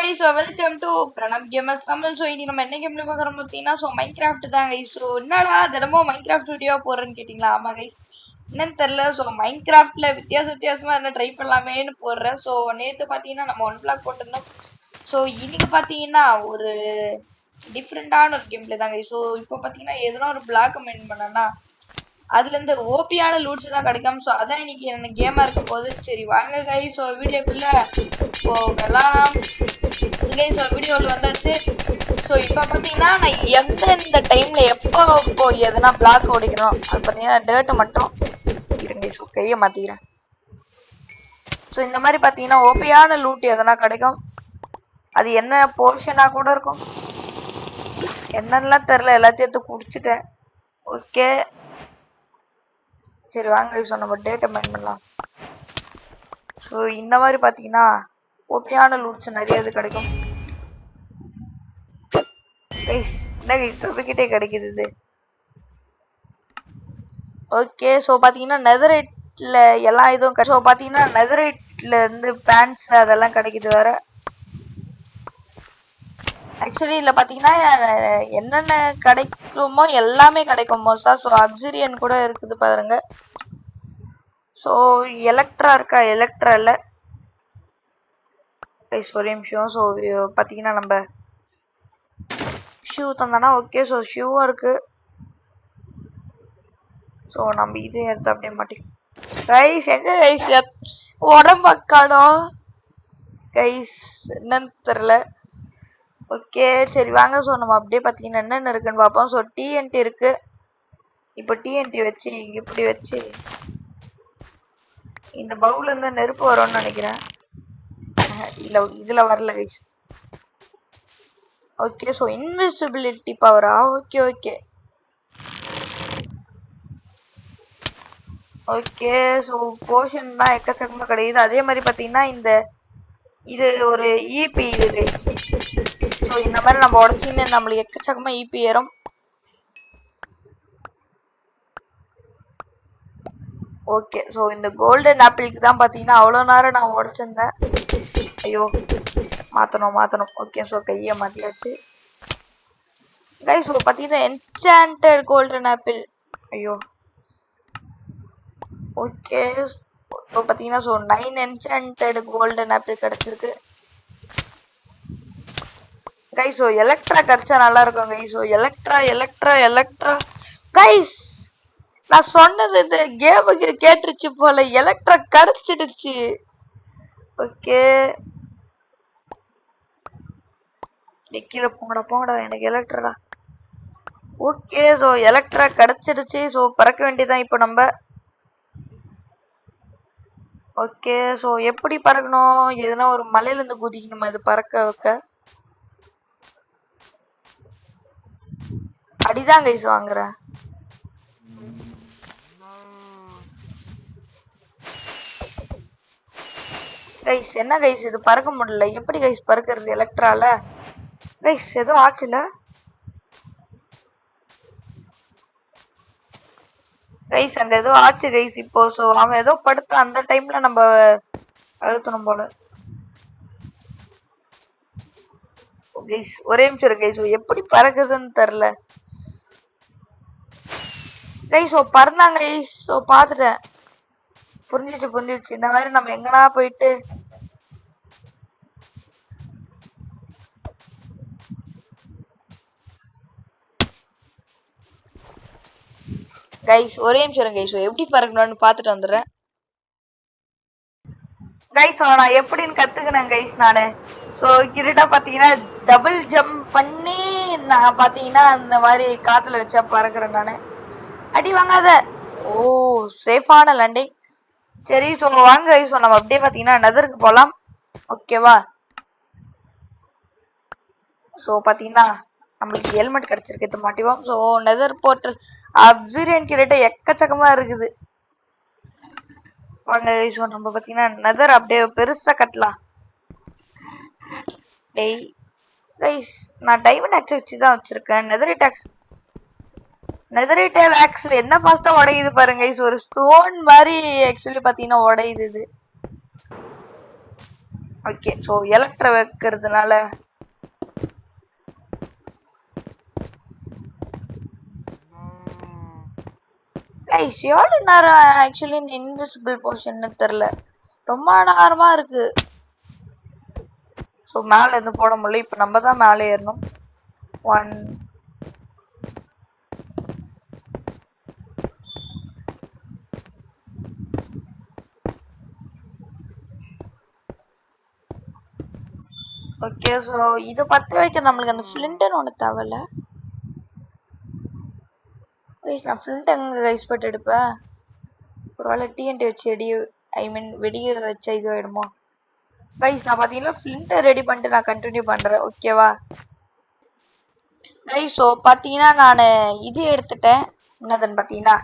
guys, so welcome to Pranam Gamers Tamil. So இன்னைக்கு நம்ம என்ன கேம்ல பார்க்கறோம் பார்த்தீங்கன்னா மைன்கிராஃப்ட் தான் guys. ஸோ என்னடா தினமும் மைன்கிராஃப்ட் வீடியோ போடுறேன்னு கேட்டிங்களா? ஆமா guys, என்னன்னு தெரியல. ஸோ மைன்கிராஃப்ட்ல வித்தியாசமா என்ன ட்ரை பண்ணலாமேன்னு போடுறேன். ஸோ நேற்று பார்த்தீங்கன்னா நம்ம 1 பிளாக் போட்டிருந்தோம். ஸோ இன்னைக்கு பார்த்தீங்கன்னா ஒரு டிஃப்ரெண்டான ஒரு கேம்ல தாங்க. ஸோ இப்போ பார்த்தீங்கன்னா எதனா ஒரு பிளாக் மெயின் பண்ணனா அதுலேருந்து ஓபியான லூட்ஸ் தான் கிடைக்கும். ஸோ அதான் இன்னைக்கு என்ன கேமாக இருக்க போகுது. சரி வாங்க கைஸ், ஸோ வீடியோக்குள்ளே போகலாம். ஸோ வீடியோவில் வந்தாச்சு. ஸோ இப்போ பார்த்தீங்கன்னா நான் எந்தெந்த டைமில் எப்போ எதுனா பிளாக் ஓடிக்கணும் அது பார்த்தீங்கன்னா டேர்ட்டு மட்டும் இருங்க. ஸோ கையை மாற்றிக்கிறேன். ஸோ இந்த மாதிரி பார்த்தீங்கன்னா ஓபியான லூட் எதனா கிடைக்கும். அது என்ன போர்ஷனாக கூட இருக்கும், என்னென்னலாம் தெரில, எல்லாத்தையும் எடுத்து குடிச்சிட்டேன். ஓகே சரி வாங்க ஸோ நம்ம டேட்டா மைன் பண்ணலாம். ஸோ இந்த மாதிரி பார்த்தீங்கன்னா ஓபியான லூட்ஸ் நிறைய இது கிடைக்கும். என்ன கைஸ் கிடைக்குது இது. ஓகே ஸோ பார்த்தீங்கன்னா நெதரைட்டில் எல்லா இதுவும் ஸோ பார்த்தீங்கன்னா நெதரைட்டில் இருந்து பேண்ட்ஸ் அதெல்லாம் கிடைக்குது வேற. ஆக்சுவலி இதில் பார்த்தீங்கன்னா என்னென்ன கிடைக்குமோ எல்லாமே கிடைக்கும் மோஸ்டா. ஸோ அப்சிரியன் கூட இருக்குது பாருங்க. ஸோ எலக்ட்ரா இருக்கா, எலக்ட்ரா இல்லை ஒரு நிமிஷம். ஸோ பார்த்தீங்கன்னா நம்ம ஷூ தந்தானா. ஓகே ஸோ ஷூவும் இருக்கு. ஸோ நம்ம இது எடுத்து அப்படியே மாட்டிக்கலாம். கைஸ் எங்க கைஸ் உடம்பக்கானோ கைஸ் என்னன்னு தெரில. ஓகே சரி வாங்க. ஸோ நம்ம அப்படியே பார்த்தீங்கன்னா என்னென்ன இருக்குன்னு பார்ப்போம். ஸோ டிஎன்டி இருக்கு. இப்போ டிஎன்டி வச்சு இப்படி வச்சு இந்த பவுல இருந்து நெருப்பு வரும்னு நினைக்கிறேன். இல்லை இதில் வரல கைஸ். ஓகே ஸோ இன்விசிபிலிட்டி பவரா. Okay okay okay so portion தான் எக்கச்சக்கமாக கிடைக்குது. அதே மாதிரி பார்த்தீங்கன்னா இது ஒரு இபி இது கைஸ். ஸோ இந்த மாதிரி நம்ம உடச்சின்னு நம்மளுக்கு எக்கச்சக்கமாக இபி ஏறும். ஓகே ஸோ இந்த கோல்டன் ஆப்பிளுக்கு தான் பார்த்தீங்கன்னா அவ்வளோ நேரம் நான் உடச்சிருந்தேன். ஐயோ மாற்றணும். ஓகே ஸோ கையை மாற்றியாச்சு கைஸ். ஸோ பார்த்தீங்கன்னா என்சாண்டட் கோல்டன் ஆப்பிள். ஐயோ ஓகே ஸோ பார்த்தீங்கன்னா ஸோ 9 என்சாண்டட் கோல்டன் ஆப்பிள் கிடச்சிருக்கு கைஸ். ஸோ எலக்ட்ரா கிடச்சா நல்லா இருக்கும் கைஸ். ஸோ எலக்ட்ரா கைஸ் நான் சொன்னது இந்த கேமுக்கு கேட்டுருச்சு போல. எலக்ட்ரா கிடைச்சிடுச்சு. ஓகே கீழே போங்கடா எனக்கு எலக்ட்ரா. ஓகே ஸோ எலக்ட்ரா கிடைச்சிடுச்சு. ஸோ பறக்க வேண்டியதான் இப்போ நம்ம. ஓகே ஸோ எப்படி பறக்கணும், எதுனா ஒரு மலையிலேருந்து குதிக்கணுமா இது பறக்க வைக்க. அடிதான் கைஸ் வாங்குறேன். கைஸ் என்ன கைஸ் இது பறக்க முடியல. எப்படி கைஸ் பறக்கிறது எலக்ட்ரால? கைஸ் ஏதோ ஆச்சுல கைஸ், அங்க ஏதோ ஆச்சு கைஸ் இப்போ. ஸோ அவன் ஏதோ படுத்த அந்த டைம்ல நம்ம அழுத்தணும் போல கைஸ். ஒரே நிமிஷம் இருக்கு கைஸ். எப்படி பறக்குதுன்னு தெரில கைஸ். ஸோ பறந்தாங்க கைஸ். ஸோ பார்த்துட்டேன், புரிஞ்சிச்சு. இந்த மாதிரி நம்ம எங்கனா போயிட்டு கைஸ் ஒரே நிமிஷம் கைஸ். எப்படி பறக்கணும்னு பார்த்துட்டு வந்துடுறேன் கைஸ். நான் எப்படின்னு கத்துக்கினேன் கைஸ் நானு. ஸோ கிட்டா பார்த்தீங்கன்னா டபுள் ஜம்ப் பண்ணி நான் பார்த்தீங்கன்னா அந்த மாதிரி காத்துல வச்சா பறக்கிறேன் நானு. அடி வாங்காத. ஓ சேஃபான லேண்டிங். சரி ஸோ வாங்க கைஸ். ஸோ நம்ம அப்படியே பார்த்தீங்கன்னா நெதருக்கு போகலாம். ஓகேவா? ஸோ பார்த்தீங்கன்னா நம்மளுக்கு ஹெல்மெட் கிடைச்சிருக்கு மாட்டிவோம். ஸோ நெதர் போர்ட்டல் அப்சிரியன் கிட்ட எக்கச்சக்கமா இருக்குது. வாங்க ஸோ நம்ம பார்த்தீங்கன்னா நெதர் அப்படியே பெருசா கட்டலாம். டேய் கைஸ் நான் டைமண்ட் ஆக்ஸ் வச்சு தான் வச்சிருக்கேன். நெதரைட் ஆக்ஸ்ல என்ன ஃபாஸ்டா உடையுது பாருங்க கைஸ். ஒரு ஸ்டோன் மாதிரி ஆக்சுவலி பார்த்தீங்கன்னா உடையுது இது. ஓகே ஸோ எலக்ட்ர வைக்கிறதுனால கைஸ் எவ்வளோ நேரம் ஆக்சுவலி இந்த இன்விசிபிள் போர்ஷன்னு தெரில, ரொம்ப நேரமா இருக்கு. ஸோ மேலே எதுவும் போட முடியல. இப்போ நம்ம தான் மேலே ஏறணும். 1 ஓகே ஸோ இதை பற்ற வைக்க நம்மளுக்கு அந்த ஃப்ளிண்ட்னு ஒன்று தேவையில்ல கைஸ். நான் ஃப்ளிண்ட் எங்கே கைஸ் போட்டு எடுப்பேன்? ஒரு வேளை டிஎன்டி வச்சு வெடிய வச்ச இது ஆகிடுமோ கைஸ்? நான் பார்த்தீங்கன்னா ஃப்ளிண்ட்டை ரெடி பண்ணிட்டு நான் கண்டினியூ பண்ணுறேன், ஓகேவா கைஸ்? ஸோ பார்த்தீங்கன்னா நான் இது எடுத்துட்டேன், என்னதுன்னு பார்த்தீங்கன்னா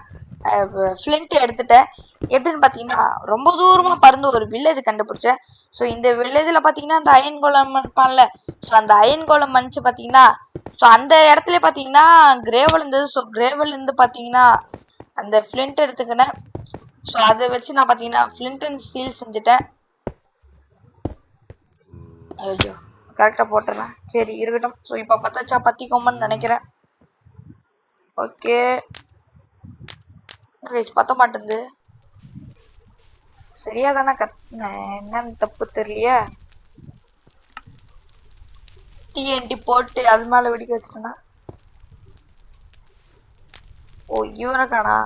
ஃப்ளிண்ட் எடுத்துட்டேன். எப்படின்னு பார்த்தீங்கன்னா ரொம்ப தூரமாக பறந்து ஒரு வில்லேஜ் கண்டுபிடிச்சேன். ஸோ இந்த வில்லேஜில் பார்த்தீங்கன்னா அந்த அயன் கோலம் இருப்பான்ல, ஸோ அந்த அயன் கோலம் மனுச்சு பார்த்தீங்கன்னா ஸோ அந்த இடத்துல பார்த்தீங்கன்னா கிரேவல் இருந்தது. ஸோ கிரேவல் இருந்து பார்த்தீங்கன்னா அந்த ஃப்ளிண்ட் எடுத்துக்கினேன். ஸோ அதை வச்சு நான் பார்த்தீங்கன்னா ஃப்ளிண்ட் அண்ட் ஸ்டீல் செஞ்சுட்டேன். ஐயோ கரெக்டாக போட்டுறேன், சரி இருக்கட்டும். ஸோ இப்போ பத்தாச்சா? பத்திக்கோமன்னு நினைக்கிறேன். ஓகே பத்த மாட்டேங்குது, சரியா தானே என்னன்னு தப்பு தெரியலையே. டிஎன்டி போட்டு அது மேல வெடிக்க வச்சிட்டேன்னா ஓ இவரை காணா.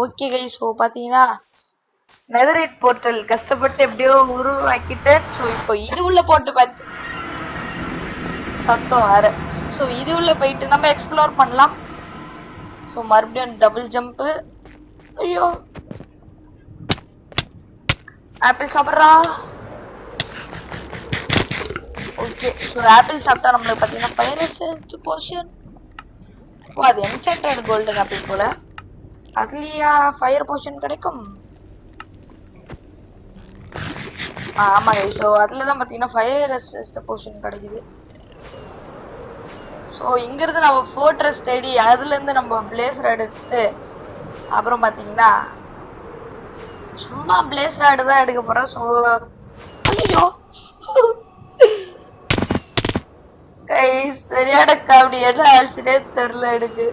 ஓகே கைஸ் ஸோ பார்த்தீங்கன்னா நெதரைட் போர்ட்டல் கஷ்டப்பட்டு எப்படியோ உருவாக்கிட்டேன். ஸோ இப்போ இது உள்ள போட்டு பார்த்து சத்தம் வேற. ஸோ இது உள்ள போயிட்டு நம்ம எக்ஸ்ப்ளோர் பண்ணலாம். ஸோ மறுபடியும் டபுள் ஜம்ப்பு. ஐயோ ஆப்பிள் சாப்பிட்றா. ஓகே ஸோ ஆப்பிள் சாப்பிட்டா நம்மளுக்கு பார்த்தீங்கன்னா ஃபயர் ரெசிஸ்டன்ஸ் போர்ஷன். ஓ அது என்சாண்டட் கோல்டன் ஆப்பிள் போல, அதுலயா ஃபயர் போர்ஷன் கிடைக்கும்? ஆமாங்க ஸோ அதில் தான் பார்த்தீங்கன்னா ஃபயர் ரெசிஸ்ட் போர்ஷன் கிடைக்குது. ஸோ இங்கிருந்து நம்ம ஃபோர்ட்ரஸ் தேடி அதுலேருந்து நம்ம பிளேஸ் ராட் எடுத்து அப்புறம் பார்த்தீங்கன்னா சும்மா பிளேஸ் ராடு தான் எடுக்க போகிறோம். ஸோ ஐயோ கைஸ் சரியான காமெடி, என்ன ஆச்சுன்னே தெரில எனக்கு.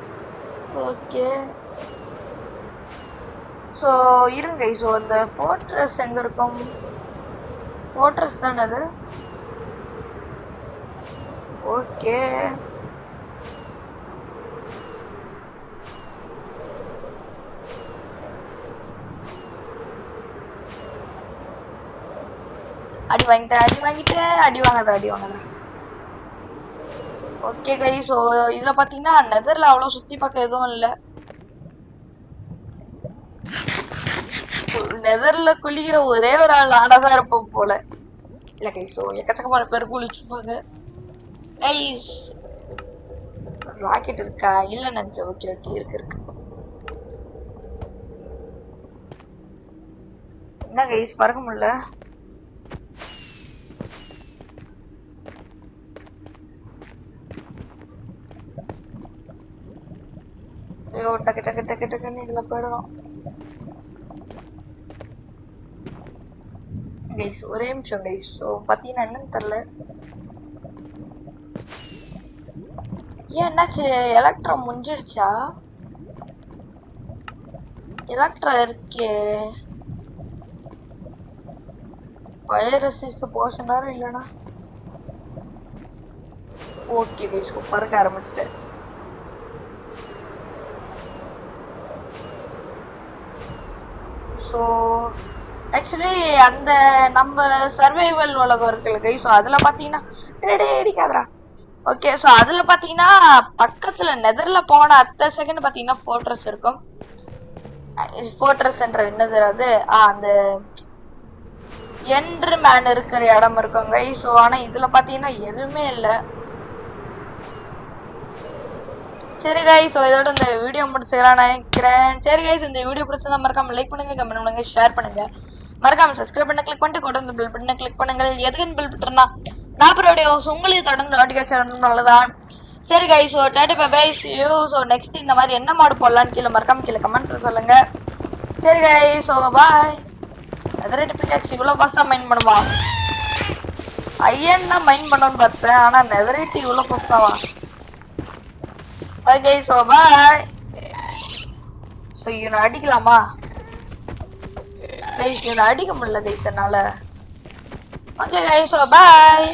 ஓகே ஸோ இருங்க. ஸோ அந்த ஃபோர்ட்ரஸ் எங்கே இருக்கும்? ஃபோர்ட்ரஸ் தானே அது. ஓகே அடி வாங்காத. ஓகே கை ஸோ இதில் பார்த்தீங்கன்னா நெதரில் அவ்வளோ சுற்றி பார்க்க எதுவும் இல்லை. நெதரில் குளிக்கிற ஒரே ஒரு ஆள் ஆனதான் இருப்போம் போல. இல்லை கை ஸோ எக்கச்சக்கமான பேர் குளிச்சுப்பாங்க. கைஸ் ராக்கெட் இருக்கா? இல்லை நினச்சேன். ஓகே இருக்கு. என்ன கைஸ் பறக்க முடியல? ஐயோ டக்குன்னு இதுல போயிடணும் கைஸ். ஒரே நிமிஷம் கைஸ். ஸோ பார்த்தீங்கன்னா என்னன்னு தெரில, ஏன் என்னாச்சு? எலக்ட்ரா முடிஞ்சிடுச்சா? எலக்ட்ரா இருக்கே. ஃபயர் ரெசிஸ்ட் போர்ஷனா இல்லைனா? ஓகே கைஸ் பறக்க ஆரம்பிச்சிட்டேன். ஸோ ஆக்சுவலி அந்த நம்ம சர்வைவல் உலகம் இருக்குல்ல கை, ஸோ அதில் பார்த்தீங்கன்னா அடிக்காதரா. ஓகே ஸோ அதில் பார்த்தீங்கன்னா பக்கத்தில் நெதரில் போன அத்த செகண்ட் பார்த்தீங்கன்னா ஃபோர்ட்ரஸ் இருக்கும். ஃபோர்ட்ரஸ் என்ற என்னது அது அந்த என்ட்ரு மேன் இருக்கிற இடம் இருக்கும் கை. ஸோ ஆனால் இதில் பார்த்தீங்கன்னா எதுவுமே இல்லை. சரி கைஸ், இதோட இந்த வீடியோ முடிச்சுக்கலாம் நினைக்கிறேன். சரி கைஸ், இந்த வீடியோ பிடிச்சதா மறக்காம லைக் பண்ணுங்க, கமெண்ட் பண்ணுங்க, ஷேர் பண்ணுங்க, மறக்காம சப்ஸ்கிரைப் பண்ண கிளிக் பண்ணிட்டு கூட இந்த பெல் பட்டனை கிளிக் பண்ணுங்க. எதுக்குன்னு பெல் பட்டனா நான் வீடியோஸ் உங்களுக்கு தொடர்ந்து நோட்டிஃபிகேஷன் நல்லதான். சரி guys, so tata bye bye, see you. So next இந்த மாதிரி என்ன மாடு போடலான்னு கீழே மறக்காம கீழே கமெண்ட்ஸ் சொல்லுங்க. சரி guys, so bye. Netherite pickaxe இவ்வளவு ஃபாஸ்டா மைண்ட் பண்ணுவா? ஐயன் தான் மைண்ட் பண்ணணும்னு பார்த்தேன், ஆனா நெதரைட் இவ்வளவு ஃபாஸ்டாவா? ஓகே சோ பாய். சோ இவனை அடிக்கலாமா கைஸ்? இவனை அடிக்க முடியல கைஸ் என்னால. ஓகே கைஸ் சோ பாய்.